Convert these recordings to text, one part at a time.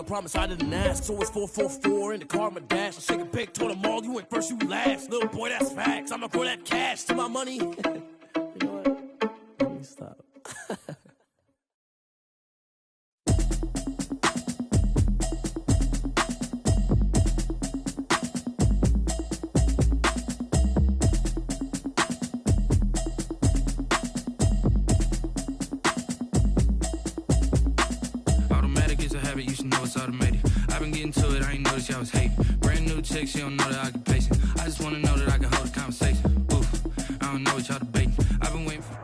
promise I didn't ask. So it's 444 in the car, my dash. I shake a big, told them all, you went first, you last. Little boy, that's facts. I'ma grow that cash to my money. You know what? Let me stop. You should know it's automated. I've been getting to it, I ain't noticed y'all was hating. Brand new chick, she don't know the occupation. I just wanna know that I can hold a conversation. Oof, I don't know what y'all debating. I've been waiting for...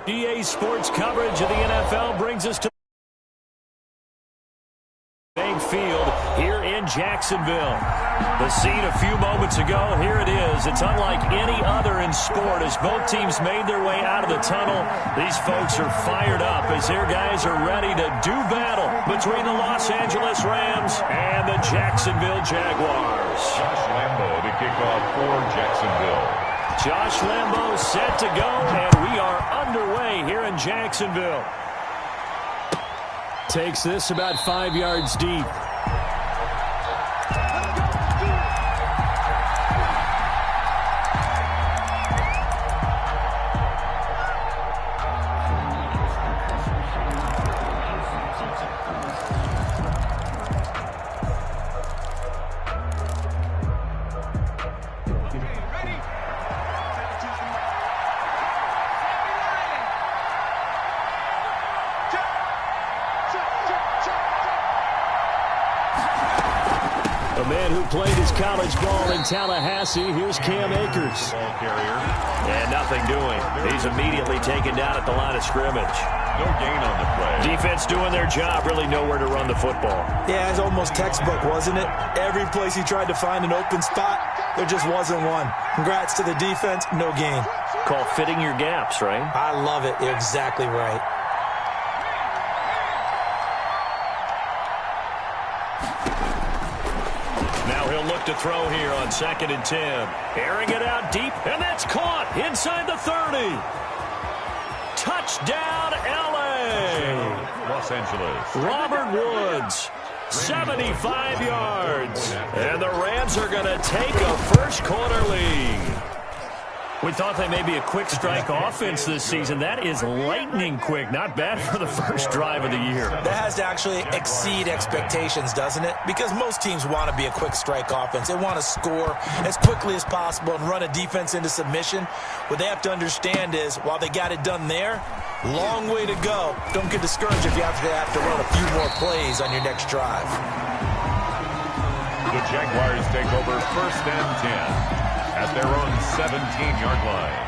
EA Sports coverage of the NFL brings us to Bank Field here in Jacksonville. The scene a few moments ago, here it is. It's unlike any other in sport as both teams made their way out of the tunnel. These folks are fired up as their guys are ready to do battle between the Los Angeles Rams and the Jacksonville Jaguars. Josh Lambo to kick off for Jacksonville. Josh Lambo set to go, and we are underway here in Jacksonville. Takes this about 5 yards deep. Played his college ball in Tallahassee. Here's Cam Akers. Ball carrier. And nothing doing. He's immediately taken down at the line of scrimmage. No gain on the play. Defense doing their job, really nowhere to run the football. Yeah, it's almost textbook, wasn't it? Every place he tried to find an open spot, there just wasn't one. Congrats to the defense, no gain. Call fitting your gaps, right? I love it. You're exactly right. To throw here on 2nd and 10. Airing it out deep, and that's caught inside the 30. Touchdown, L.A. Los Angeles. Robert Woods, 75 yards. And the Rams are going to take a first-quarter lead. We thought they may be a quick strike offense this season. That is lightning quick. Not bad for the first drive of the year. That has to actually exceed expectations, doesn't it? Because most teams want to be a quick strike offense. They want to score as quickly as possible and run a defense into submission. What they have to understand is, while they got it done there, long way to go. Don't get discouraged if you have to run a few more plays on your next drive. The Jaguars take over 1st and 10. At their own 17-yard line.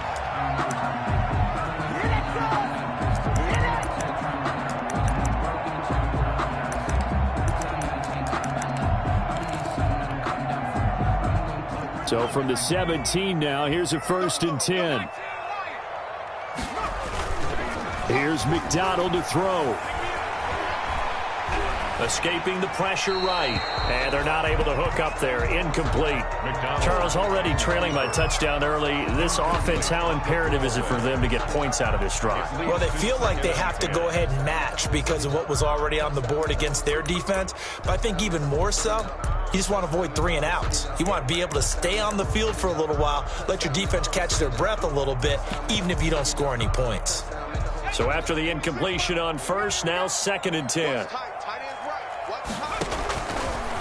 So from the 17 now, here's a 1st and 10. Here's McDonald to throw. Escaping the pressure right. And they're not able to hook up there. Incomplete. McDonald. Charles, already trailing by touchdown early. This offense, how imperative is it for them to get points out of this drive? Well, they feel like they have to go ahead and match because of what was already on the board against their defense. But I think even more so, you just want to avoid 3 and outs. You want to be able to stay on the field for a little while, let your defense catch their breath a little bit, even if you don't score any points. So after the incompletion on 1st, now 2nd and 10.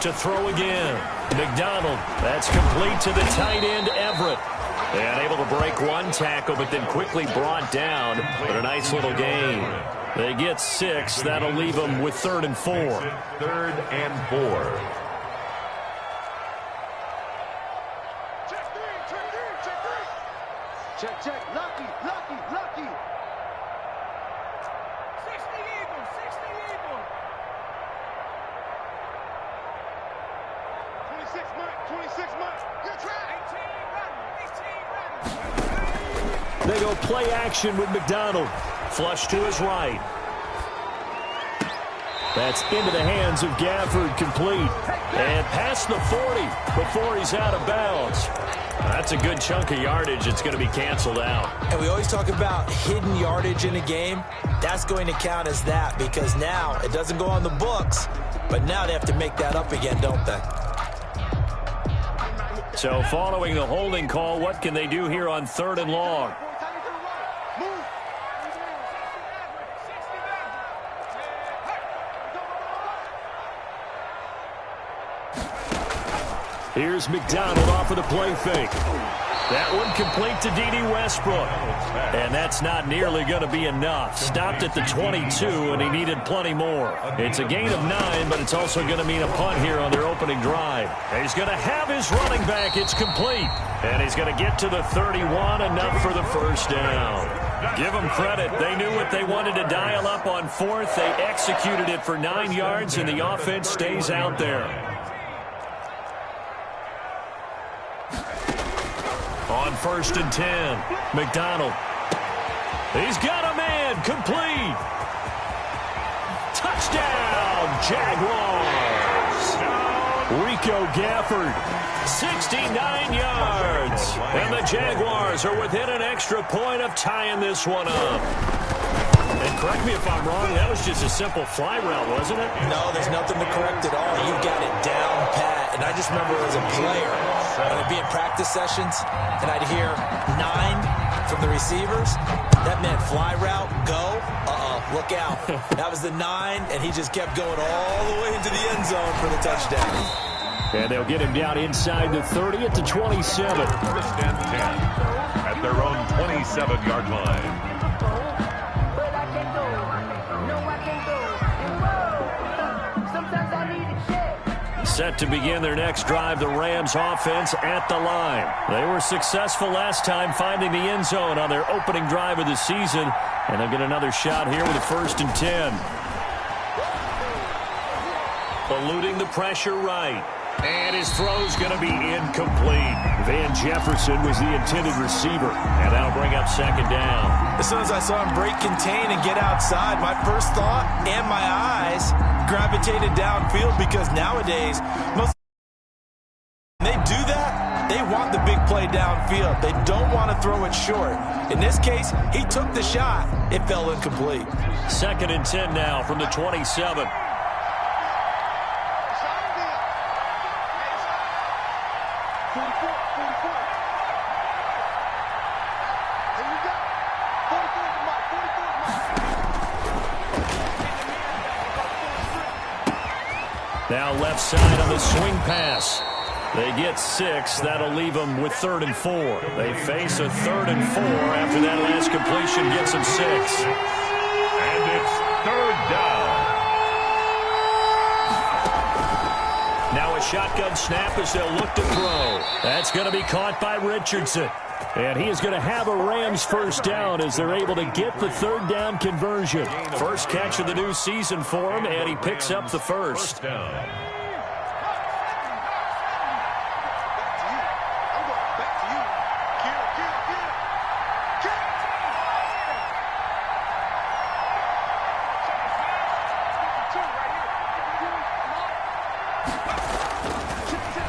To throw again. McDonald. That's complete to the tight end, Everett. And able to break one tackle, but then quickly brought down. But a nice little gain. They get 6. That'll leave them with 3rd and 4. 3rd and 4. Check, check. Lucky. 60 Eagles. 26 months. Good try. 18 ready. They go play action with McDonald. Flush to his right. That's into the hands of Gafford, complete. And past the 40 before he's out of bounds. That's a good chunk of yardage. It's going to be canceled out. And we always talk about hidden yardage in a game. That's going to count as that because now it doesn't go on the books, but now they have to make that up again, don't they? So following the holding call, what can they do here on 3rd and long? Here's McDonald off of the play fake. That one complete to D.D. Westbrook. And that's not nearly going to be enough. Stopped at the 22, and he needed plenty more. It's a gain of 9, but it's also going to mean a punt here on their opening drive. He's going to have his running back. It's complete. And he's going to get to the 31, enough for the first down. Give them credit. They knew what they wanted to dial up on 4th. They executed it for 9 yards, and the offense stays out there. On 1st and 10, McDonald. He's got a man, complete. Touchdown, Jaguars. Rico Gafford, 69 yards. And the Jaguars are within an extra point of tying this one up. And correct me if I'm wrong, that was just a simple fly route, wasn't it? No, there's nothing to correct at all. You've got it down pat. And I just remember as a player, when I'd be in practice sessions, and I'd hear 9 from the receivers. That meant fly route, go, look out. That was the 9, and he just kept going all the way into the end zone for the touchdown. And they'll get him down inside the 30 at the 27. 1st and 10 at their own 27-yard line. Set to begin their next drive, the Rams offense at the line. They were successful last time finding the end zone on their opening drive of the season, and they'll get another shot here with a 1st and 10. Eluding the pressure right. And his throw's going to be incomplete. Van Jefferson was the intended receiver, and that'll bring up 2nd down. As soon as I saw him break contain and get outside, my first thought and my eyes gravitated downfield because nowadays, most when they do that, they want the big play downfield. They don't want to throw it short. In this case, he took the shot. It fell incomplete. 2nd and 10 now from the 27. Now left side on the swing pass. They get 6. That'll leave them with 3rd and 4. They face a 3rd and 4 after that last completion gets them 6. And it's 3rd down. Now a shotgun snap as they'll look to throw. That's going to be caught by Richardson. And he is going to have a Rams 1st down as they're able to get the 3rd down conversion. First catch of the new season for him, and he picks up the 1st.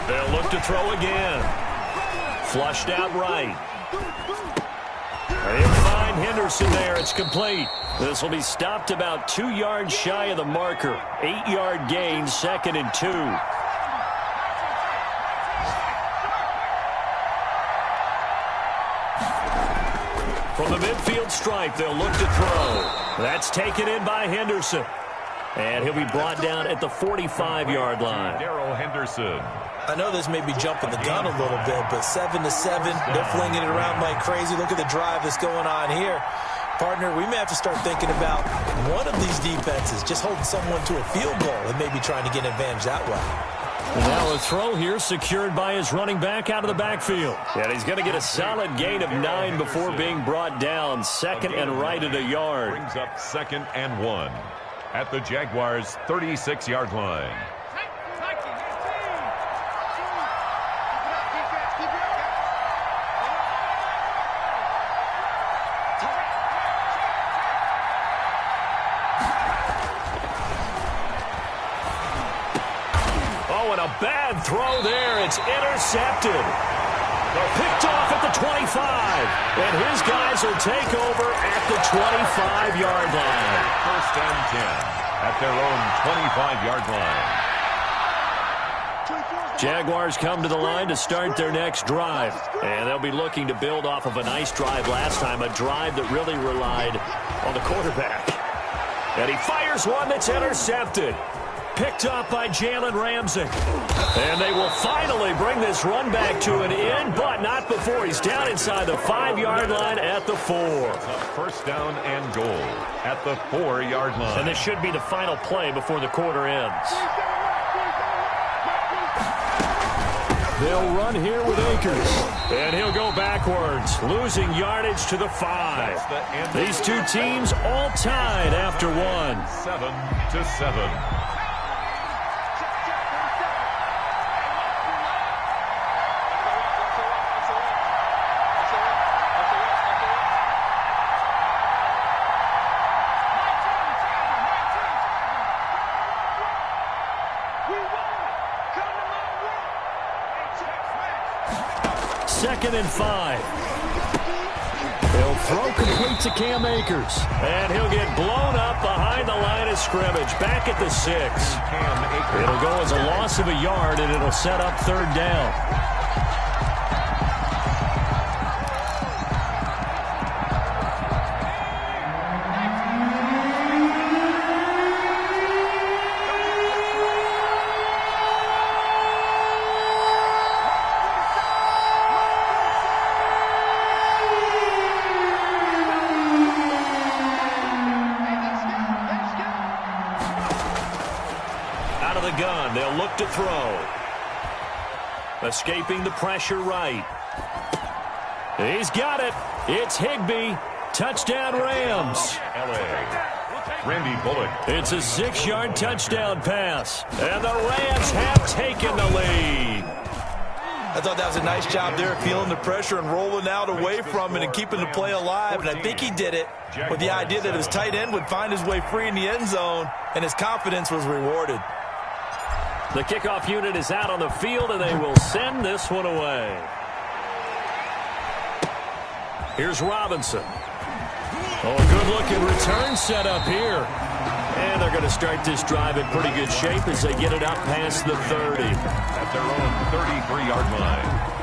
They'll look to throw again. Flushed out right. They'll find Henderson there. It's complete. This will be stopped about 2 yards shy of the marker. 8-yard gain, 2nd and 2. From the midfield stripe, they'll look to throw. That's taken in by Henderson. And he'll be brought down at the 45-yard line. Darrell Henderson. I know this may be jumping the gun a little bit, but 7-7, they're flinging it around like crazy. Look at the drive that's going on here. Partner, we may have to start thinking about one of these defenses just holding someone to a field goal and maybe trying to get an advantage that way. Now a throw here secured by his running back out of the backfield. And he's going to get a solid gain of 9 before being brought down. 2nd and right at a yard. Brings up 2nd and 1 at the Jaguars' 36-yard line. Oh, and a bad throw there. It's intercepted. Picked off at the 25. And his guys will take over at the 25-yard line. First and 10 at their own 25-yard line. Jaguars come to the line to start their next drive. And they'll be looking to build off of a nice drive last time, a drive that really relied on the quarterback. And he fires one that's intercepted. Picked up by Jalen Ramsey. And they will finally bring this run back to an end, but not before he's down inside the 5-yard line at the 4. First down and goal at the 4-yard line. And this should be the final play before the quarter ends. They'll run here with Akers. And he'll go backwards, losing yardage to the 5. These two teams all tied after one. 7-7. Second and 5. They'll throw complete to Cam Akers. And he'll get blown up behind the line of scrimmage. Back at the 6. It'll go as a loss of a yard, and it'll set up third down. Gun. They'll look to throw. Escaping the pressure right. He's got it. It's Higbee. Touchdown Rams. Randy Bullock. It's a 6-yard touchdown pass. And the Rams have taken the lead. I thought that was a nice job there, feeling the pressure and rolling out away from it and keeping the play alive. And I think he did it with the idea that his tight end would find his way free in the end zone, and his confidence was rewarded. The kickoff unit is out on the field, and they will send this one away. Here's Robinson. Oh, a good-looking return set up here. And they're going to start this drive in pretty good shape as they get it up past the 30. At their own 33-yard line.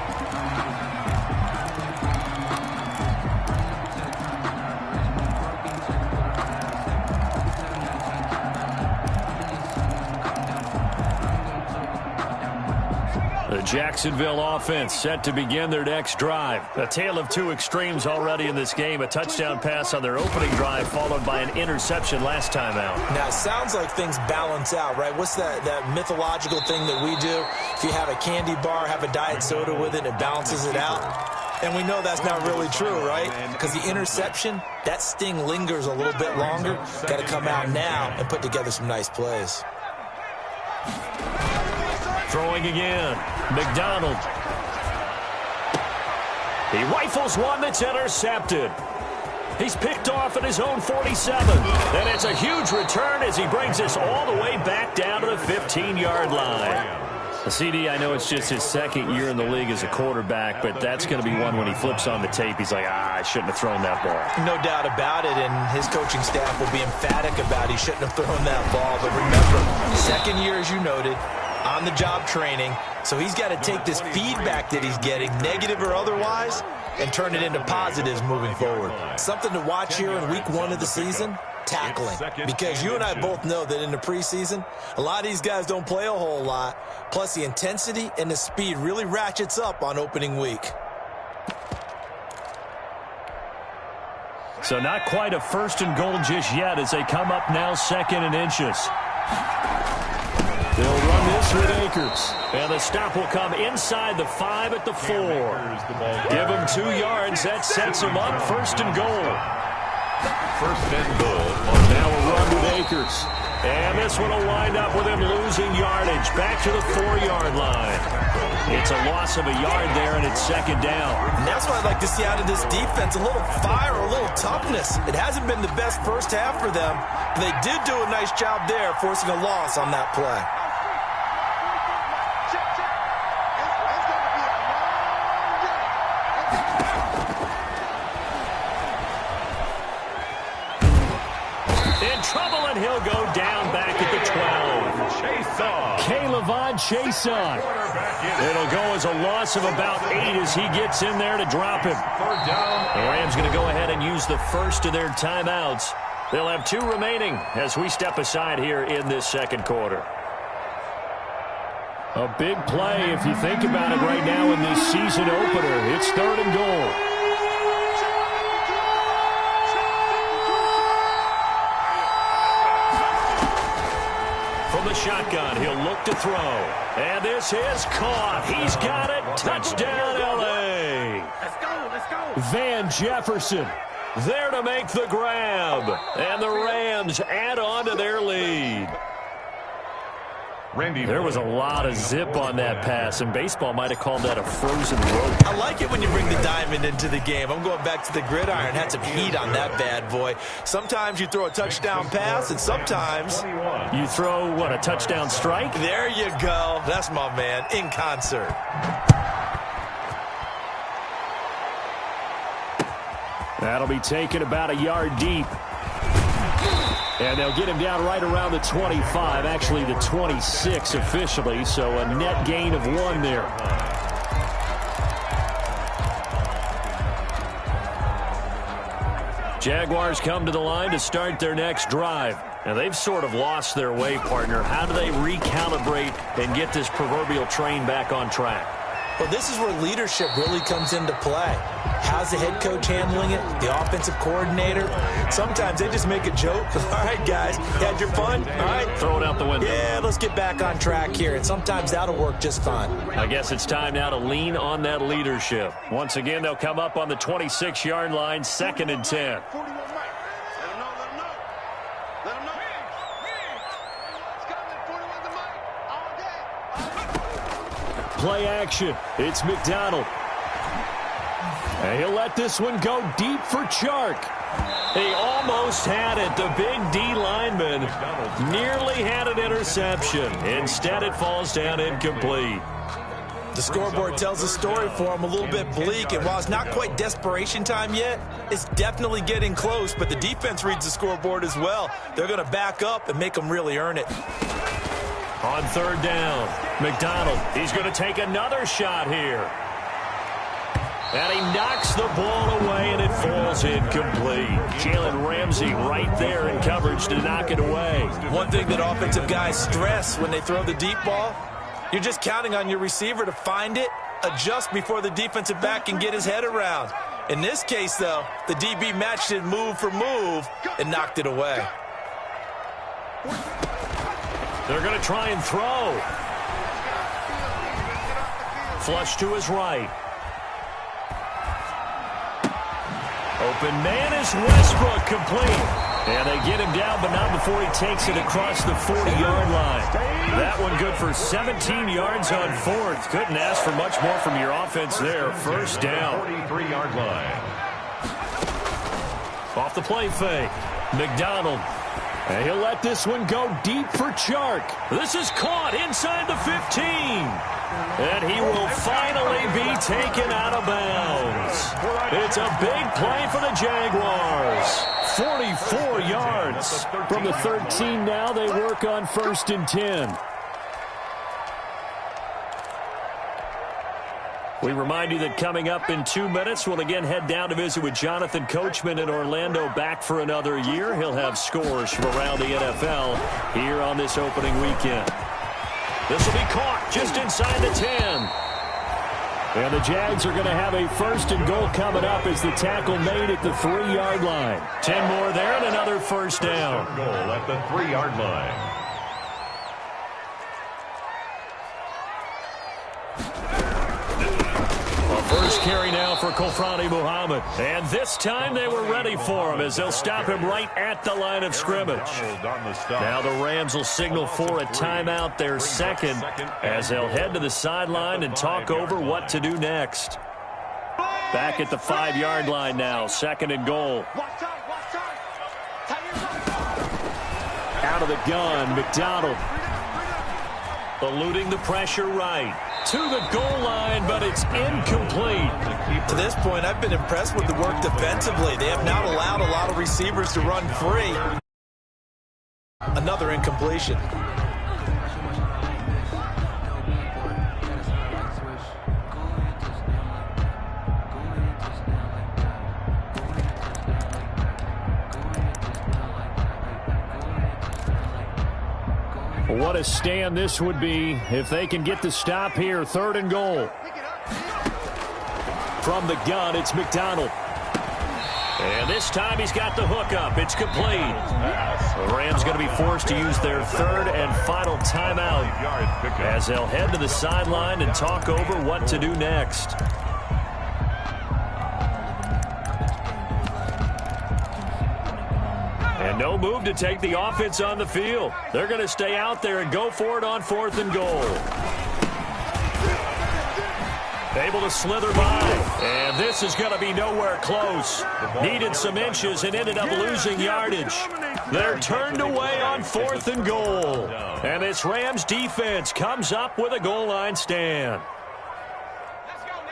The Jacksonville offense set to begin their next drive. A tale of two extremes already in this game. A touchdown pass on their opening drive followed by an interception last time out. Now, it sounds like things balance out, right? What's that mythological thing that we do? If you have a candy bar, have a diet soda with it, it balances it out. And we know that's not really true, right? Because the interception, that sting lingers a little bit longer. Got to come out now and put together some nice plays. Throwing again. McDonald. He rifles one that's intercepted. He's picked off at his own 47. And it's a huge return as he brings us all the way back down to the 15-yard line. The CD, I know it's just his second year in the league as a quarterback, but that's going to be one when he flips on the tape. He's like, I shouldn't have thrown that ball. No doubt about it, and his coaching staff will be emphatic about he shouldn't have thrown that ball. But remember, second year, as you noted, on-the-job training, so he's got to take this feedback that he's getting, negative or otherwise, and turn it into positives moving forward. Something to watch here in week 1 of the season, tackling. Because you and I both know that in the preseason, a lot of these guys don't play a whole lot. Plus, the intensity and the speed really ratchets up on opening week. So not quite a first and goal just yet as they come up now 2nd and inches. They'll run this with Akers. And the stop will come inside the 5 at the 4. Give him 2 yards. That sets him up 1st and goal. 1st and goal. Now a run with Akers. And this one will wind up with him losing yardage. Back to the 4-yard line. It's a loss of a yard there, and it's 2nd down. And that's what I'd like to see out of this defense. A little fire, a little toughness. It hasn't been the best first half for them, but they did do a nice job there, forcing a loss on that play. he'll go down back at the 12. K'Lavon Chason. It'll go as a loss of about 8 as he gets in there to drop him. The Rams going to go ahead and use the first of their timeouts. They'll have 2 remaining as we step aside here in this second quarter. A big play if you think about it right now in this season opener. It's 3rd and goal. From the shotgun, he'll look to throw. And this is caught. He's got it. Touchdown, L.A. Let's go, let's go. Van Jefferson there to make the grab. And the Rams add on to their lead. There was a lot of zip on that pass, and baseball might have called that a frozen rope. I like it when you bring the diamond into the game. I'm going back to the gridiron. Had some heat on that bad boy. Sometimes you throw a touchdown pass, and sometimes you throw, what, a touchdown strike? There you go. That's my man, in concert. That'll be taken about a yard deep. And they'll get him down right around the 25, actually the 26 officially, so a net gain of 1 there. Jaguars come to the line to start their next drive. Now, they've sort of lost their way, partner. How do they recalibrate and get this proverbial train back on track? Well, this is where leadership really comes into play. How's the head coach handling it? The offensive coordinator? Sometimes they just make a joke. All right, guys, you had your fun? All right. Throw it out the window. Yeah, let's get back on track here. And sometimes that'll work just fine. I guess it's time now to lean on that leadership. Once again, they'll come up on the 26-yard line, 2nd and 10. 41 Mike. Let him know, let him know. Let him know. It's coming, 41 to Mike. All day. Play action. It's McDonald. And he'll let this one go deep for Chark. He almost had it. The big D lineman nearly had an interception. Instead, it falls down incomplete. The scoreboard tells a story for him, a little bit bleak, and while it's not quite desperation time yet, it's definitely getting close, but the defense reads the scoreboard as well. They're going to back up and make them really earn it. On 3rd down, McDonald, he's going to take another shot here. And he knocks the ball away, and it falls incomplete. Jalen Ramsey right there in coverage to knock it away. One thing that offensive guys stress when they throw the deep ball, you're just counting on your receiver to find it, adjust before the defensive back can get his head around. In this case, though, the DB matched it move for move and knocked it away. They're going to try and throw. Flush to his right. Open man is Westbrook, complete. And they get him down, but not before he takes it across the 40-yard line. That one good for 17 yards on 4th. Couldn't ask for much more from your offense there. 1st down. 43-yard line. Off the play fake. McDonald. And he'll let this one go deep for Chark. This is caught inside the 15. And he will finally be taken out of bounds. It's a big play for the Jaguars. 44 yards. From the 13 now, they work on 1st and 10. We remind you that coming up in 2 minutes, we'll again head down to visit with Jonathan Coachman in Orlando, back for another year. He'll have scores from around the NFL here on this opening weekend. This will be caught just inside the 10. And the Jags are going to have a 1st and goal coming up as the tackle made at the 3-yard line. 10 more there and another 1st down. Goal at the 3-yard line. First carry now for Kofrani Muhammad. And this time they were ready for him as they'll stop him right at the line of scrimmage. Now the Rams will signal for a timeout, their 2nd, as they'll head to the sideline and talk over what to do next. Back at the 5-yard line now, 2nd and goal. Out of the gun, McDonald. Eluding the pressure right. To the goal line, but it's incomplete. To this point, I've been impressed with the work defensively. They have not allowed a lot of receivers to run free. Another incompletion. What a stand this would be if they can get the stop here. 3rd and goal. From the gun, it's McDonald. And this time he's got the hook up. It's complete. The Rams going to be forced to use their 3rd and final timeout as they'll head to the sideline and talk over what to do next. And no move to take the offense on the field. They're going to stay out there and go for it on 4th and goal. Able to slither by. And this is going to be nowhere close. Needed some inches and ended up losing yardage. They're turned away on 4th and goal. And this Rams defense comes up with a goal line stand.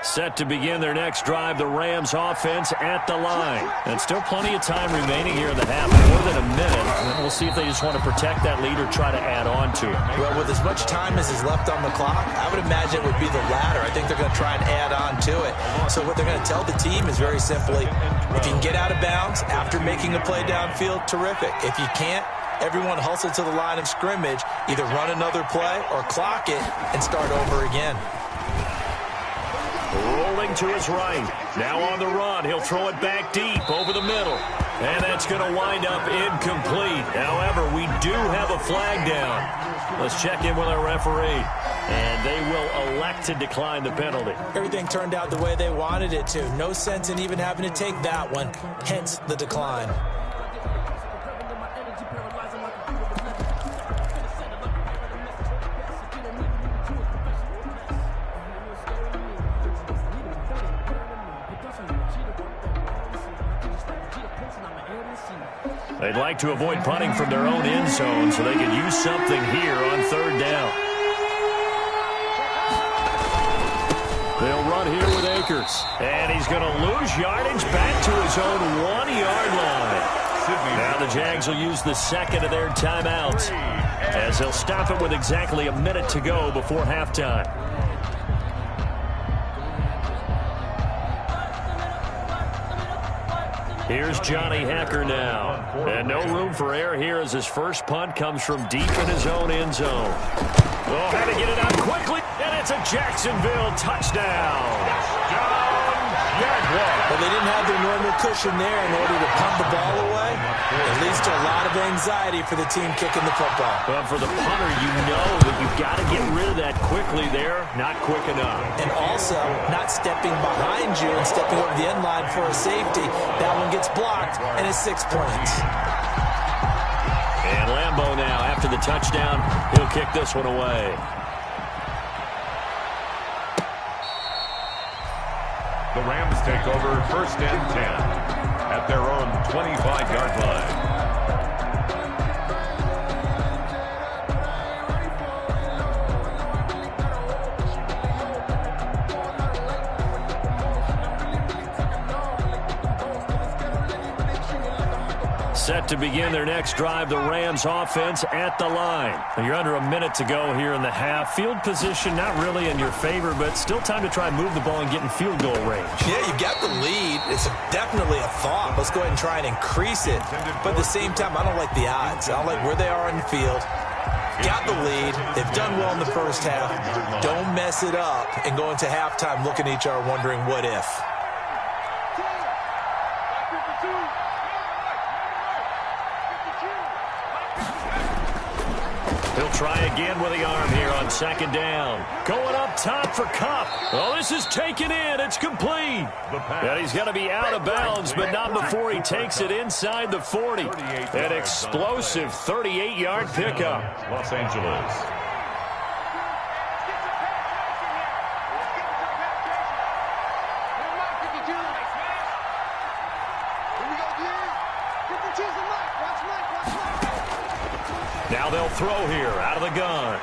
Set to begin their next drive, the Rams offense at the line. And still plenty of time remaining here in the half, more than a minute. And we'll see if they just want to protect that lead or try to add on to it. Well, with as much time as is left on the clock, I would imagine it would be the latter. I think they're going to try and add on to it. So what they're going to tell the team is very simply, if you can get out of bounds after making a play downfield, terrific. If you can't, everyone hustle to the line of scrimmage, either run another play or clock it and start over again. Rolling to his right. Now on the run. He'll throw it back deep over the middle. And that's going to wind up incomplete. However, we do have a flag down. Let's check in with our referee. And they will elect to decline the penalty. Everything turned out the way they wanted it to. No sense in even having to take that one. Hence the decline. They'd like to avoid punting from their own end zone so they could use something here on 3rd down. They'll run here with Akers. And he's going to lose yardage back to his own 1-yard line. Now the Jags will use the second of their timeouts as they'll stop it with exactly a minute to go before halftime. Here's Johnny Hacker now. And no room for error here as his first punt comes from deep in his own end zone. Oh, had to get it out quickly, and it's a Jacksonville touchdown. Well, they didn't have their normal cushion there in order to punt the ball away. It leads to a lot of anxiety for the team kicking the football. Well, for the punter, you know that you've got to get rid of that quickly there. Not quick enough. And also, not stepping behind you and stepping over the end line for a safety. That one gets blocked, and it's 6 points. And Lambeau now, after the touchdown, he'll kick this one away. The Rams take over 1st and 10 at their own 25-yard line. Set to begin their next drive, the Rams offense at the line. You're under a minute to go here in the half. Field position not really in your favor, but still time to try and move the ball and get in field goal range. Yeah, you've got the lead. It's definitely a thought. Let's go ahead and try and increase it. But at the same time, I don't like the odds. I don't like where they are in the field. Got the lead. They've done well in the first half. Don't mess it up and go into halftime looking at each other wondering what if. He'll try again with the arm here on 2nd down. Going up top for Kupp. Oh, this is taken in. It's complete. And he's going to be out of bounds, but not before he takes it inside the 40. An explosive 38-yard pickup. Los Angeles. Now they'll throw here out of the gun.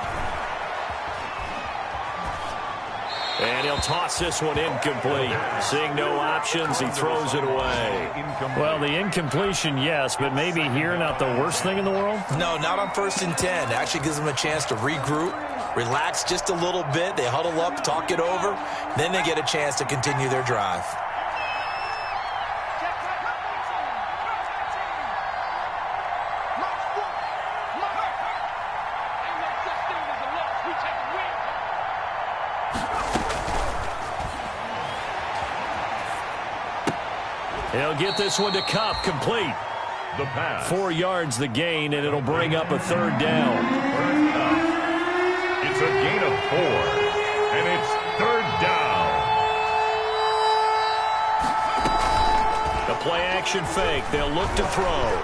And he'll toss this one incomplete. Seeing no options, he throws it away. Well, the incompletion, yes, but maybe here not the worst thing in the world? No, not on 1st and 10. Actually gives them a chance to regroup, relax just a little bit. They huddle up, talk it over. Then they get a chance to continue their drive. He'll get this one to Cup, complete. The pass. 4 yards the gain, and it'll bring up a 3rd down. It's a gain of 4, and it's 3rd down. The play-action fake. They'll look to throw.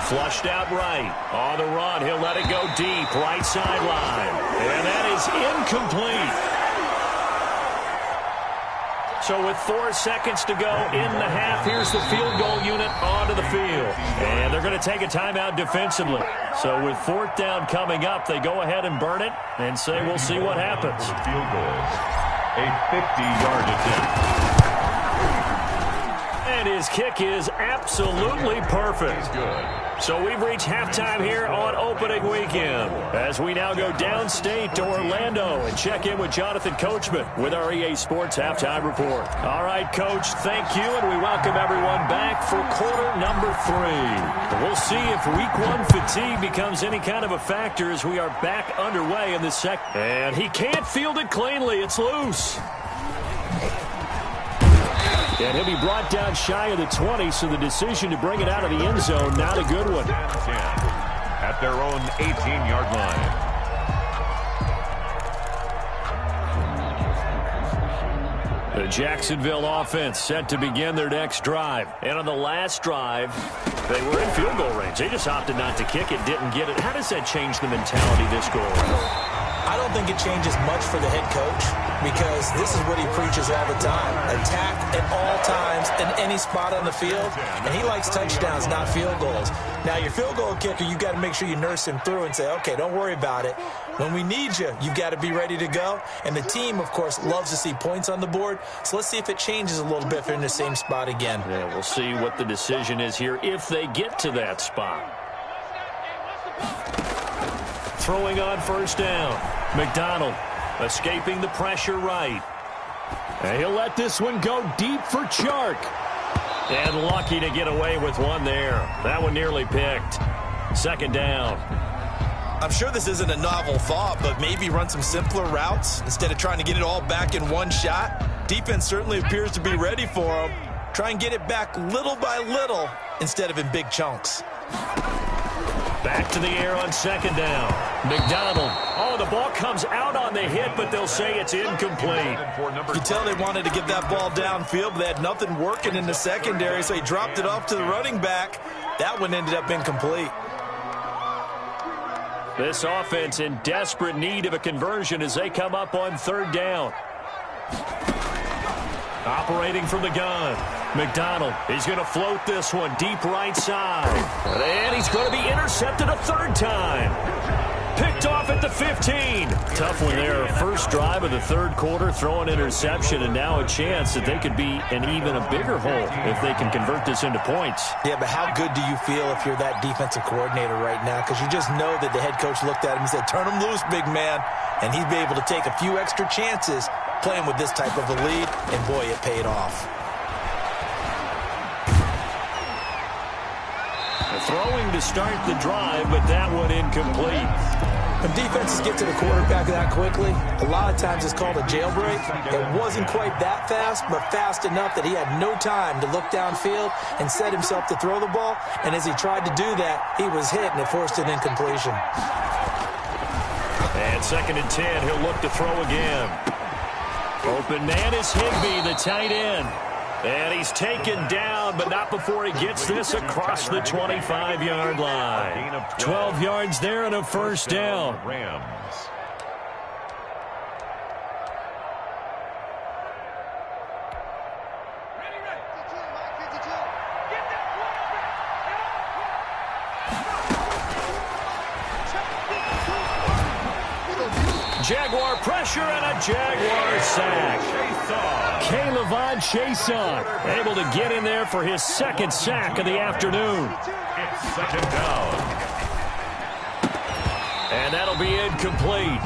Flushed out right. On the run, he'll let it go deep, right sideline. And that is incomplete. So with 4 seconds to go in the half, here's the field goal unit onto the field. And they're going to take a timeout defensively. So with 4th down coming up, they go ahead and burn it and say we'll see what happens. Field goal. A 50-yard attempt. And his kick is absolutely perfect. Good. So we've reached halftime here on opening weekend as we now go downstate to Orlando and check in with Jonathan Coachman with our EA Sports Halftime Report. All right, Coach, thank you, and we welcome everyone back for quarter number 3. We'll see if Week 1 fatigue becomes any kind of a factor as we are back underway in the second. And he can't field it cleanly. It's loose. And he'll be brought down shy of the 20, so the decision to bring it out of the end zone, not a good one. 10 at their own 18-yard line. The Jacksonville offense set to begin their next drive. And on the last drive, they were in field goal range. They just opted not to kick it, didn't get it. How does that change the mentality this goal? I don't think it changes much for the head coach because this is what he preaches all the time. Attack at all times in any spot on the field, and he likes touchdowns, not field goals. Now, your field goal kicker, you've got to make sure you nurse him through and say, okay, don't worry about it. When we need you, you've got to be ready to go. And the team, of course, loves to see points on the board. So let's see if it changes a little bit if they're in the same spot again. Yeah, we'll see what the decision is here if they get to that spot. Throwing on 1st down. McDonald escaping the pressure right. And he'll let this one go deep for Chark. And lucky to get away with one there. That one nearly picked. 2nd down. I'm sure this isn't a novel thought, but maybe run some simpler routes instead of trying to get it all back in one shot. Defense certainly appears to be ready for them. Try and get it back little by little instead of in big chunks. Back to the air on 2nd down. McDonald. Oh, the ball comes out on the hit, but they'll say it's incomplete. You can tell they wanted to get that ball downfield, but they had nothing working in the secondary, so he dropped it off to the running back. That one ended up incomplete. This offense in desperate need of a conversion as they come up on 3rd down. Operating from the gun. McDonald, he's going to float this one deep right side. And he's going to be intercepted a 3rd time. Picked off at the 15. Tough one there. First drive of the 3rd quarter, throwing interception, and now a chance that they could be in even a bigger hole if they can convert this into points. Yeah, but how good do you feel if you're that defensive coordinator right now? Because you just know that the head coach looked at him and said, turn him loose, big man. And he'd be able to take a few extra chances playing with this type of a lead, and boy, it paid off. Throwing to start the drive, but that one incomplete. When defenses get to the quarterback that quickly, a lot of times it's called a jailbreak. It wasn't quite that fast, but fast enough that he had no time to look downfield and set himself to throw the ball. And as he tried to do that, he was hit, and it forced an incompletion. And 2nd and 10, he'll look to throw again. Open man is Higbee, the tight end. And he's taken down, but not before he gets this across the 25-yard line. 12 yards there and a 1st down. Rams. Jaguar pressure and a Jaguar sack. K'Lavon Chaisson able to get in there for his second sack of the afternoon. It's second down. And that'll be incomplete.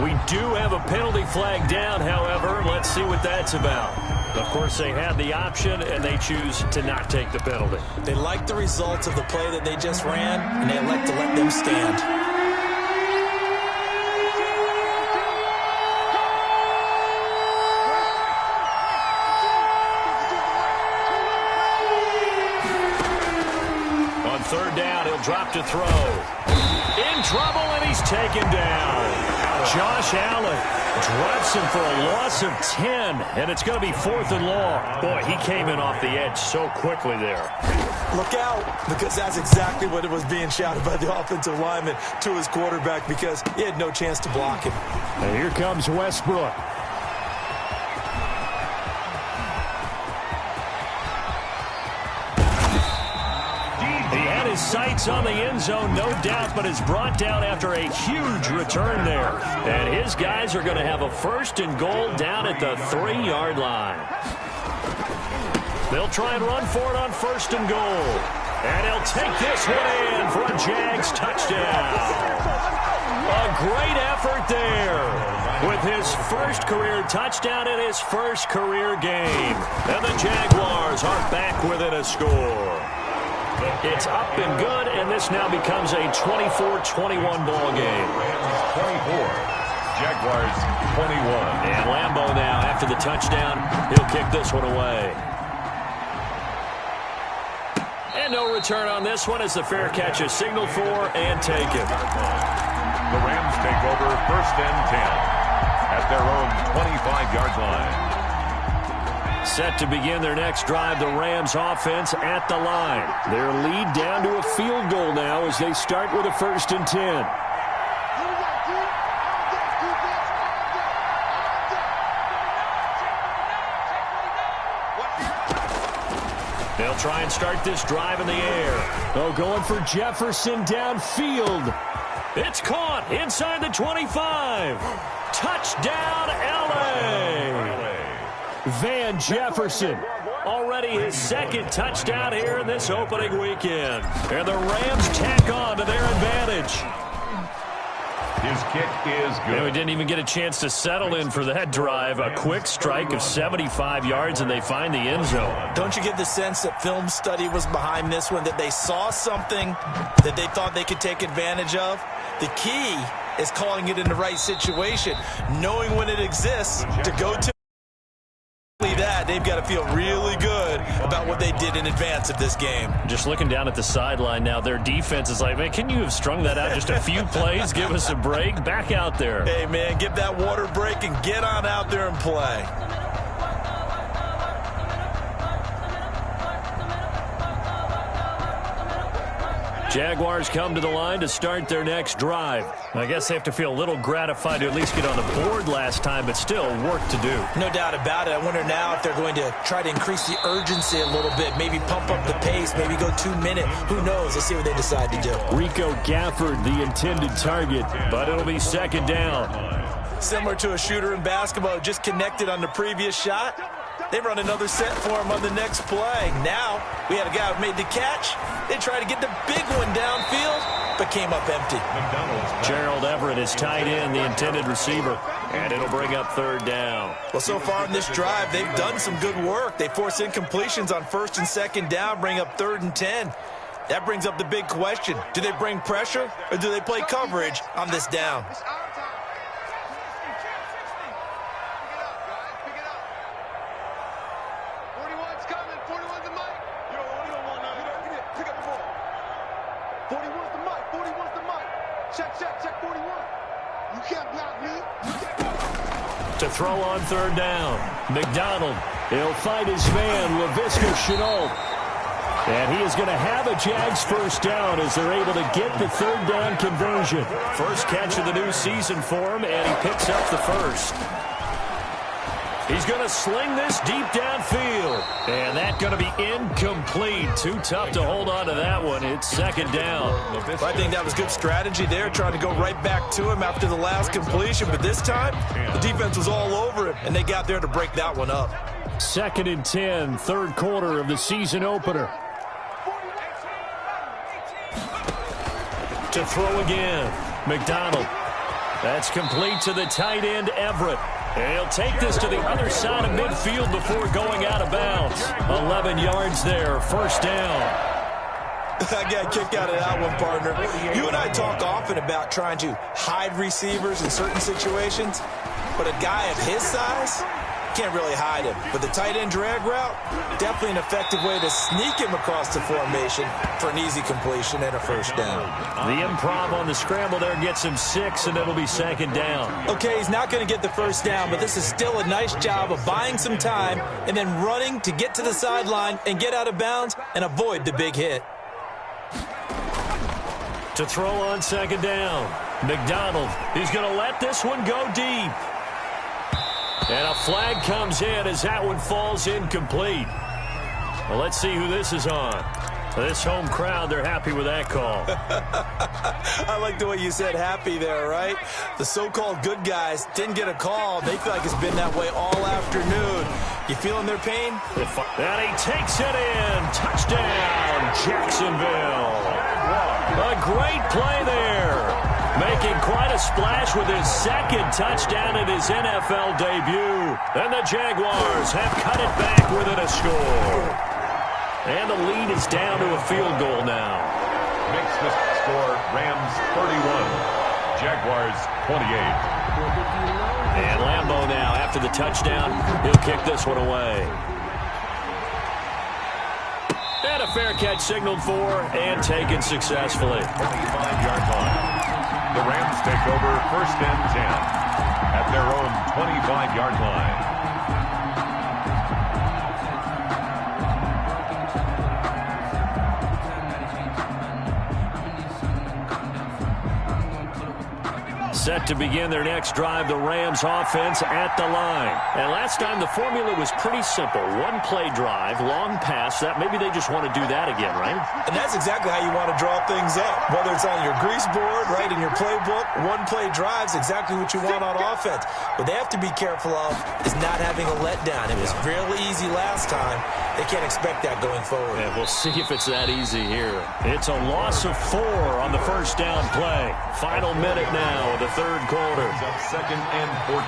We do have a penalty flag down, however. Let's see what that's about. Of course, they had the option, and they choose to not take the penalty. They like the results of the play that they just ran, and they like to let them stand. On third down, he'll drop to throw. In trouble, and he's taken down. Josh Allen drops him for a loss of 10, and it's going to be 4th and long. Boy, he came in off the edge so quickly there. Look out, because that's exactly what it was being shouted by the offensive lineman to his quarterback, because he had no chance to block him. And here comes Westbrook. Sights on the end zone, no doubt, but is brought down after a huge return there. And his guys are going to have a 1st and goal down at the 3-yard line. They'll try and run for it on 1st and goal. And he'll take this one in for a Jags touchdown. A great effort there with his first career touchdown in his first career game. And the Jaguars are back within a score. It's up and good, and this now becomes a 24-21 ball game. 24, Jaguars 21. And Lambeau now, after the touchdown, he'll kick this one away. And no return on this one as the fair catch is signaled for and taken. The Rams take over 1st and 10 at their own 25-yard line. Set to begin their next drive, the Rams offense at the line. Their lead down to a field goal now as they start with a 1st and 10. They'll try and start this drive in the air. Oh, going for Jefferson downfield. It's caught inside the 25. Touchdown, LA! Van Jefferson, already his 2nd touchdown here in this opening weekend. And the Rams tack on to their advantage. His kick is good. And we didn't even get a chance to settle in for that drive. A quick strike of 75 yards, and they find the end zone. Don't you get the sense that film study was behind this one, that they saw something that they thought they could take advantage of? The key is calling it in the right situation, knowing when it exists to go to. That they've got to feel really good about what they did in advance of this game. Just looking down at the sideline now, their defense is like, man, can you have strung that out just a few plays? Give us a break. Back out there. Hey, man, give that water break and get on out there and play. Jaguars come to the line to start their next drive. I guess they have to feel a little gratified to at least get on the board last time, but still work to do. No doubt about it. I wonder now if they're going to try to increase the urgency a little bit, maybe pump up the pace, maybe go 2-minute. Who knows? Let's see what they decide to do. Rico Gafford, the intended target, but it'll be 2nd down. Similar to a shooter in basketball, just connected on the previous shot. They run another set for him on the next play. Now, we had a guy who made the catch. They tried to get the big one downfield, but came up empty. Gerald Everett is tied in, the intended receiver, and it'll bring up 3rd down. Well, so far in this drive, they've done some good work. They force incompletions on 1st and 2nd down, bring up 3rd and 10. That brings up the big question. Do they bring pressure, or do they play coverage on this down? To throw on 3rd down. McDonald, he'll fight his man, Laviska Shenault. And he is going to have a Jags 1st down as they're able to get the 3rd down conversion. First catch of the new season for him, and he picks up the 1st. He's going to sling this deep downfield. And that's going to be incomplete. Too tough to hold on to that one. It's second down. I think that was good strategy there, trying to go right back to him after the last completion. But this time, the defense was all over him, and they got there to break that one up. 2nd and 10, third quarter of the season opener. To throw again, McDonald. That's complete to the tight end, Everett. And he'll take this to the other side of midfield before going out of bounds. 11 yards there, first down. I got a kick out of that one, partner. You and I talk often about trying to hide receivers in certain situations, but a guy of his size can't really hide him. But the tight end drag route, definitely an effective way to sneak him across the formation for an easy completion and a first down. The improv on the scramble there gets him 6, and it'll be second down. Okay, he's not going to get the first down, but this is still a nice job of buying some time and then running to get to the sideline and get out of bounds and avoid the big hit. To throw on second down, McDonald. He's going to let this one go deep. And a flag comes in as that one falls incomplete. Well, let's see who this is on. This home crowd, they're happy with that call. I like the way you said happy there, right? The so-called good guys didn't get a call. They feel like it's been that way all afternoon. You feeling their pain? And he takes it in. Touchdown, Jacksonville. A great play there. Making quite a splash with his second touchdown in his NFL debut. And the Jaguars have cut it back within a score. And the lead is down to a field goal now. Makes the score Rams 31, Jaguars 28. And Lambeau now, after the touchdown, he'll kick this one away. And a fair catch signaled for and taken successfully. 25-yard line. The Rams take over 1st and 10 at their own 25-yard line. Set to begin their next drive, the Rams offense at the line. And last time the formula was pretty simple. One play drive, long pass. That maybe they just want to do that again, right? And that's exactly how you want to draw things up. Whether it's on your grease board, right, in your playbook, one play drive's exactly what you want on offense. What they have to be careful of is not having a letdown. It was fairly easy last time. They can't expect that going forward. Yeah, we'll see if it's that easy here. It's a loss of 4 on the first down play. Final minute now of the third quarter. Up 2nd and 14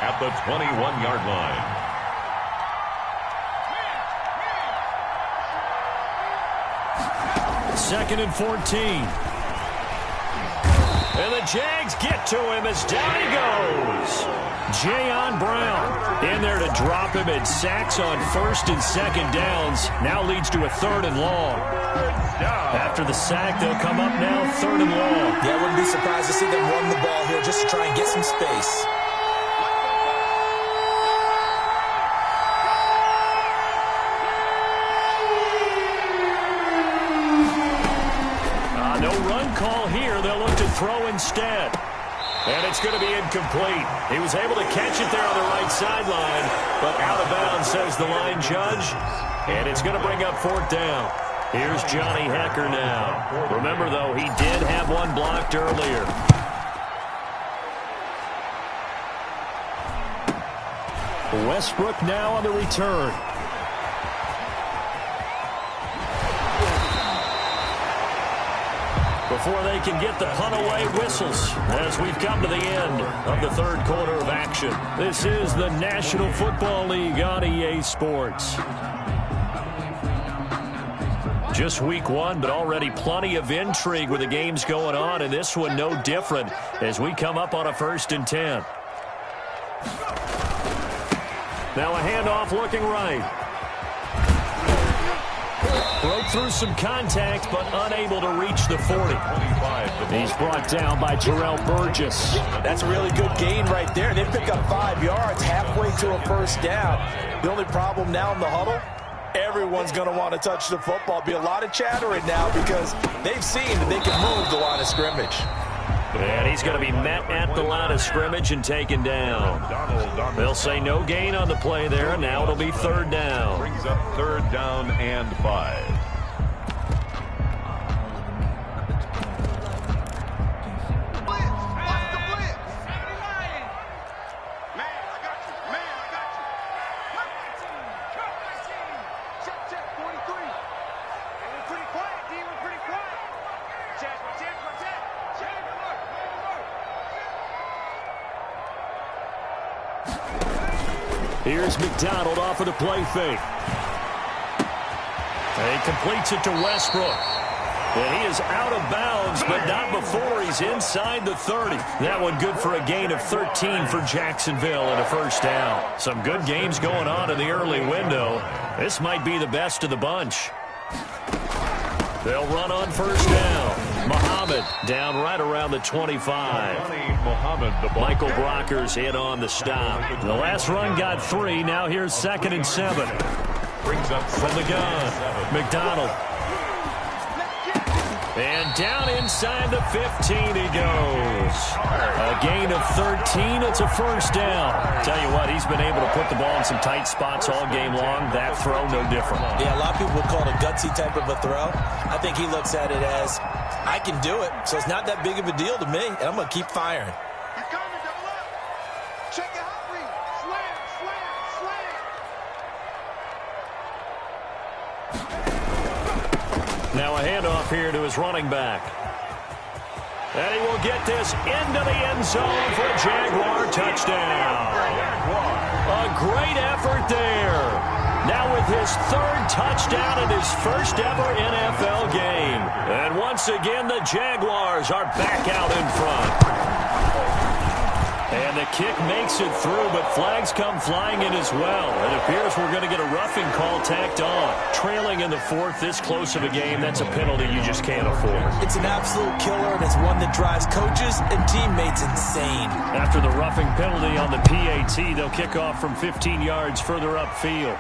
at the 21-yard line. Second and 14. And the Jags get to him as down he goes. Jayon Brown in there to drop him, and sacks on 1st and 2nd downs. Now leads to a 3rd and long. After the sack, they'll come up now 3rd and long. Yeah, I wouldn't be surprised to see them run the ball here just to try and get some space. No run call here. They'll look to throw instead. And it's going to be incomplete. He was able to catch it there on the right sideline, but out of bounds, says the line judge. And it's going to bring up 4th down. Here's Johnny Hecker now. Remember, though, he did have one blocked earlier. Westbrook now on the return. Before they can get the punt away, whistles as we've come to the end of the third quarter of action. This is the National Football League on EA Sports. Just week 1, but already plenty of intrigue with the games going on, and this one no different as we come up on a 1st and 10. Now a handoff looking right. Broke through some contact, but unable to reach the 40. He's brought down by Terrell Burgess. That's a really good gain right there. They pick up 5 yards halfway to a 1st down. The only problem now in the huddle, everyone's going to want to touch the football. Be a lot of chattering now because they've seen that they can move the line of scrimmage. And he's going to be met at the line of scrimmage and taken down. They'll say no gain on the play there. Now it'll be third down. Brings up third down and 5. Here's McDonald off of the play fake. And he completes it to Westbrook. And he is out of bounds, but not before he's inside the 30. That one good for a gain of 13 for Jacksonville and a first down. Some good games going on in the early window. This might be the best of the bunch. They'll run on first down. Muhammad down right around the 25. Michael Brocker's in on the stop. The last run got 3. Now here's 2nd and 7. Brings up from the gun. McDonald. And down inside the 15 he goes. A gain of 13. It's a first down. Tell you what, he's been able to put the ball in some tight spots all game long. That throw, no different. Yeah, a lot of people would call it a gutsy type of a throw. I think he looks at it as, I can do it, so it's not that big of a deal to me, and I'm going to keep firing. He's coming, double up. Check it out, read. Slam, slam, slam. Now a handoff here to his running back. And he will get this into the end zone for a Jaguar touchdown. A great effort there. Now with his 3rd touchdown and his first ever NFL game. And once again, the Jaguars are back out in front. And the kick makes it through, but flags come flying in as well. It appears we're going to get a roughing call tacked on. Trailing in the 4th, this close of a game, that's a penalty you just can't afford. It's an absolute killer, and it's one that drives coaches and teammates insane. After the roughing penalty on the PAT, they'll kick off from 15 yards further upfield.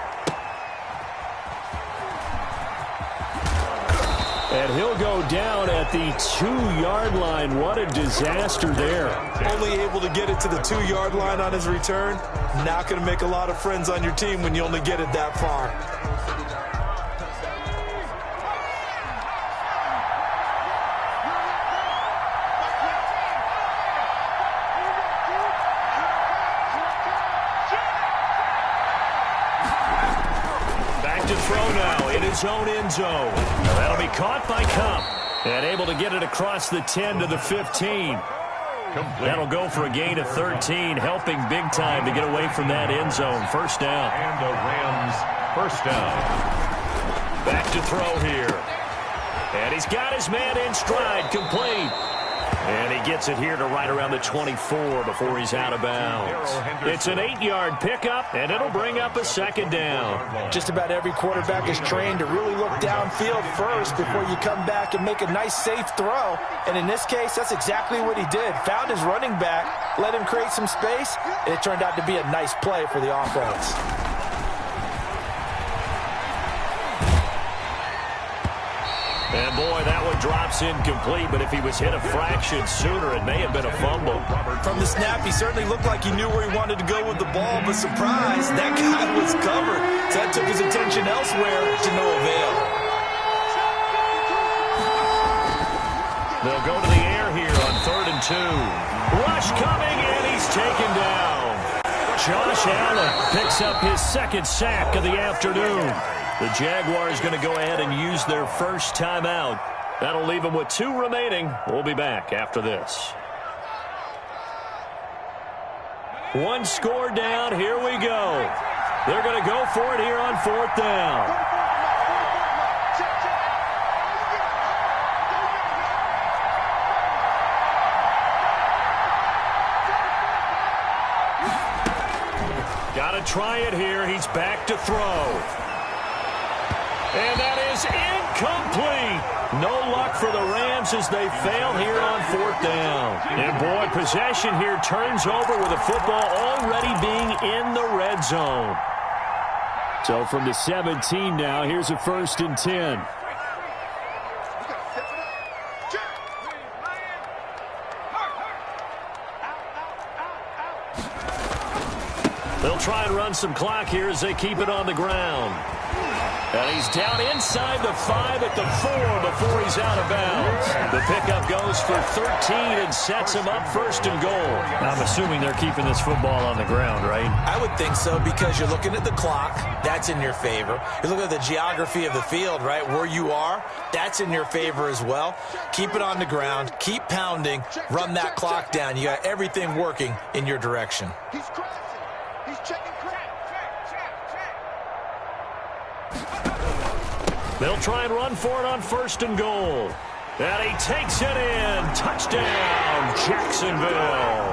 And he'll go down at the 2-yard line. What a disaster there. Only able to get it to the 2-yard line on his return. Not going to make a lot of friends on your team when you only get it that far. Back to throw now in his own end zone. That'll be caught by Kupp. And able to get it across the 10 to the 15. That'll go for a gain of 13, helping big time to get away from that end zone. First down. And the Rams first down. Back to throw here. And he's got his man in stride, complete. And he gets it here to right around the 24 before he's out of bounds. It's an 8-yard pickup, and it'll bring up a second down. Just about every quarterback is trained to really look downfield first before you come back and make a nice, safe throw. And in this case, that's exactly what he did. Found his running back, let him create some space, and it turned out to be a nice play for the offense. And boy, that one drops incomplete, but if he was hit a fraction sooner, it may have been a fumble. From the snap, he certainly looked like he knew where he wanted to go with the ball, but surprise, that guy was covered. So that took his attention elsewhere to no avail. They'll go to the air here on 3rd and 2. Rush coming, and he's taken down. Josh Allen picks up his 2nd sack of the afternoon. The Jaguars going to go ahead and use their first timeout. That'll leave them with 2 remaining. We'll be back after this. 1 score down. Here we go. They're going to go for it here on 4th down. Got to try it here. He's back to throw. And that is incomplete. No luck for the Rams as they fail here on 4th down. And boy, possession here turns over with the football already being in the red zone. So from the 17 now, here's a 1st and 10. They'll try and run some clock here as they keep it on the ground. And he's down inside the 5 at the 4 before he's out of bounds. The pickup goes for 13 and sets him up first and goal. I'm assuming they're keeping this football on the ground, right? I would think so, because you're looking at the clock. That's in your favor. You look at the geography of the field, right? Where you are, that's in your favor as well. Keep it on the ground. Keep pounding. Run that clock down. You got everything working in your direction. He's crashing. He's checking crack. They'll try and run for it on first and goal. And he takes it in. Touchdown, Jacksonville.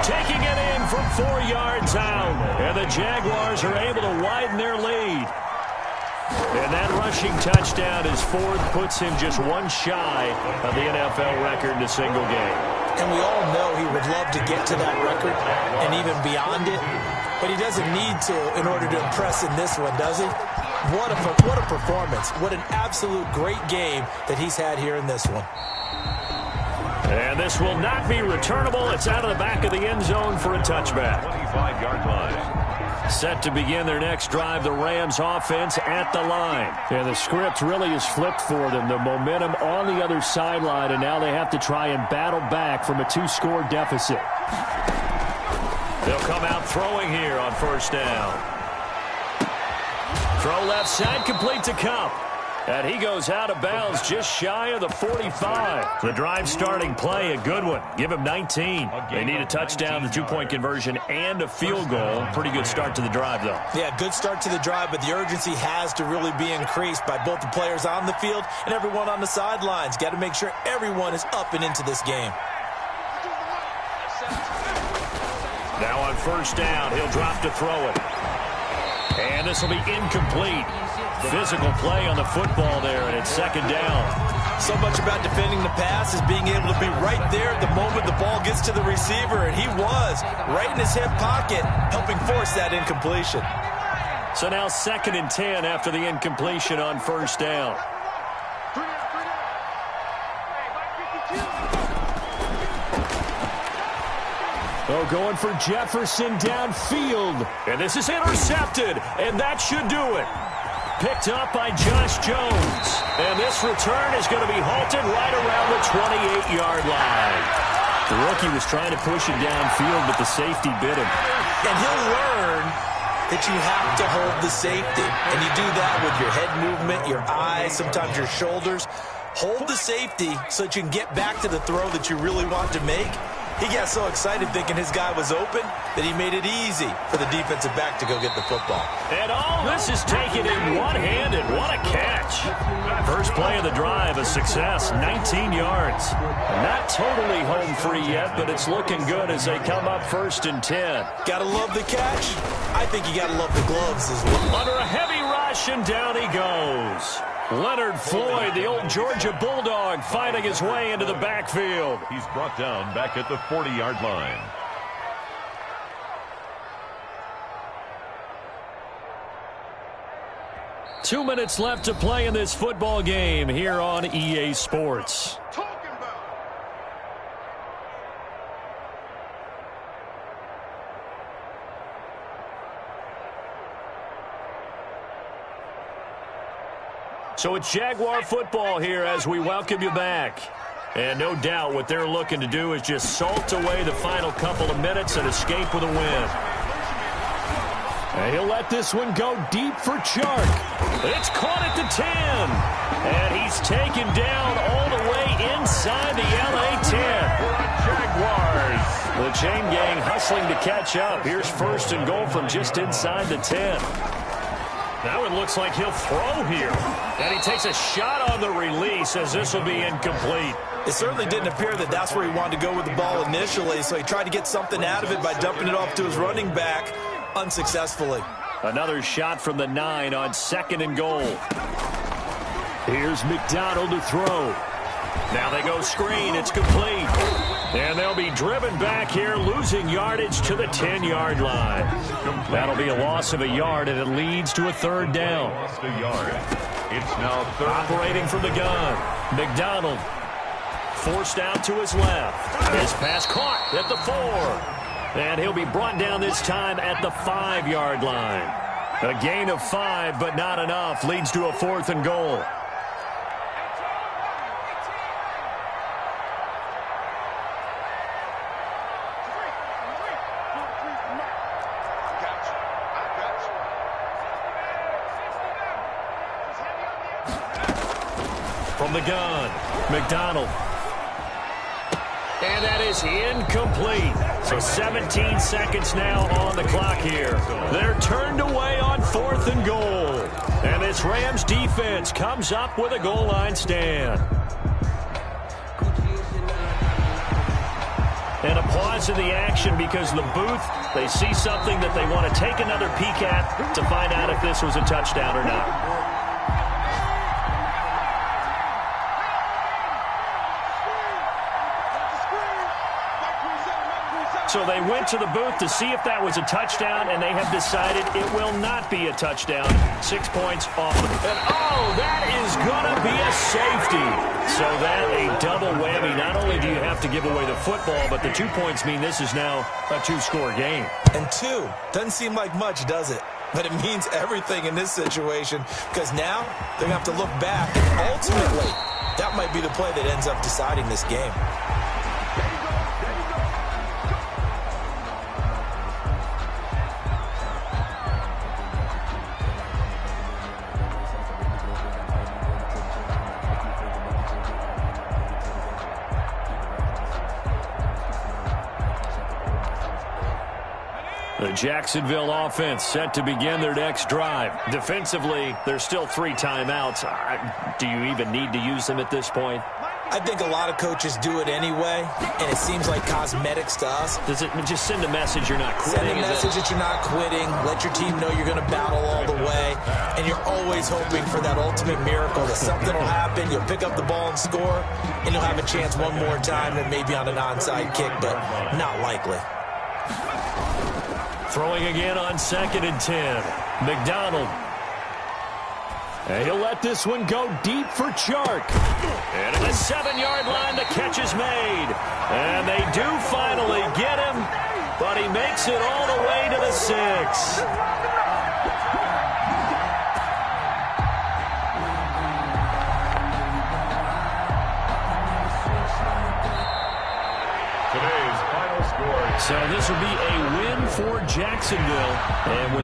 Taking it in from 4 yards out. And the Jaguars are able to widen their lead. And that rushing touchdown, his fourth, puts him just one shy of the NFL record in a single game. And we all know he would love to get to that record and even beyond it. But he doesn't need to in order to impress in this one, does he? What a performance. What an absolute great game that he's had here in this one. And this will not be returnable. It's out of the back of the end zone for a touchback. 25-yard line. Set to begin their next drive, the Rams offense at the line. And the script really is flipped for them. The momentum on the other sideline, and now they have to try and battle back from a 2-score deficit. They'll come out throwing here on first down. Throw left side, complete to Cup. And he goes out of bounds just shy of the 45. The drive starting play, a good one. Give him 19. They need a touchdown, the 2-point conversion, and a field goal. Pretty good start to the drive, though. Yeah, good start to the drive, but the urgency has to really be increased by both the players on the field and everyone on the sidelines. Got to make sure everyone is up and into this game. Now on first down, he'll drop to throw it. And this will be incomplete. Physical play on the football there, and it's second down. So much about defending the pass is being able to be right there at the moment the ball gets to the receiver, and he was right in his hip pocket, helping force that incompletion. So now 2nd and 10 after the incompletion on first down. Oh, going for Jefferson downfield. And this is intercepted, and that should do it. Picked up by Josh Jones. And this return is going to be halted right around the 28-yard line. The rookie was trying to push it downfield, but the safety bit him. And he'll learn that you have to hold the safety. And you do that with your head movement, your eyes, sometimes your shoulders. Hold the safety so that you can get back to the throw that you really want to make. He got so excited thinking his guy was open that he made it easy for the defensive back to go get the football. And all this is taken in one-handed. What a catch. First play of the drive, a success, 19 yards. Not totally home free yet, but it's looking good as they come up 1st and 10. Gotta love the catch. I think you gotta love the gloves as well. Under a heavy rush, and down he goes. Leonard Floyd, the old Georgia Bulldog, fighting his way into the backfield. He's brought down back at the 40-yard line. Two minutes left to play in this football game here on EA Sports. So it's Jaguar football here as we welcome you back. And no doubt what they're looking to do is just salt away the final couple of minutes and escape with a win. And he'll let this one go deep for Chark. It's caught at the 10. And he's taken down all the way inside the LA 10. Jaguars. The chain gang hustling to catch up. Here's 1st and goal from just inside the 10. Now it looks like he'll throw here. And he takes a shot on the release as this will be incomplete. It certainly didn't appear that that's where he wanted to go with the ball initially, so he tried to get something out of it by dumping it off to his running back unsuccessfully. Another shot from the 9 on 2nd and goal. Here's McDonald to throw. Now they go screen. It's complete. And they'll be driven back here, losing yardage to the 10-yard line. That'll be a loss of a yard, and it leads to a 3rd down. Lost a yard. It's now 3rd. Operating from the gun. McDonald forced out to his left. His pass caught at the 4. And he'll be brought down this time at the 5-yard line. A gain of 5, but not enough. Leads to a 4th and goal. From the gun, McDonald. And that is incomplete. So 17 seconds now on the clock here. They're turned away on 4th and goal. And this Rams defense comes up with a goal line stand. And a pause in the action because the booth, they see something that they want to take another peek at to find out if this was a touchdown or not. So they went to the booth to see if that was a touchdown, and they have decided it will not be a touchdown. 6 points off. And oh, that is going to be a safety. So that a double whammy. Not only do you have to give away the football, but the 2 points mean this is now a 2-score game. And 2 doesn't seem like much, does it? But it means everything in this situation because now they're going to have to look back. And ultimately, that might be the play that ends up deciding this game. The Jacksonville offense set to begin their next drive. Defensively, there's still 3 timeouts. Do you even need to use them at this point? I think a lot of coaches do it anyway, and it seems like cosmetics to us. Does it just send a message you're not quitting? Send a message that you're not quitting. Let your team know you're going to battle all the way, and you're always hoping for that ultimate miracle that something will happen, you'll pick up the ball and score, and you'll have a chance one more time and maybe on an onside kick, but not likely. Throwing again on 2nd and 10. McDonald. And he'll let this one go deep for Chark. And at the 7-yard line, the catch is made. And they do finally get him, but he makes it all the way to the 6. Today's final score. So this will be a win for Jacksonville. And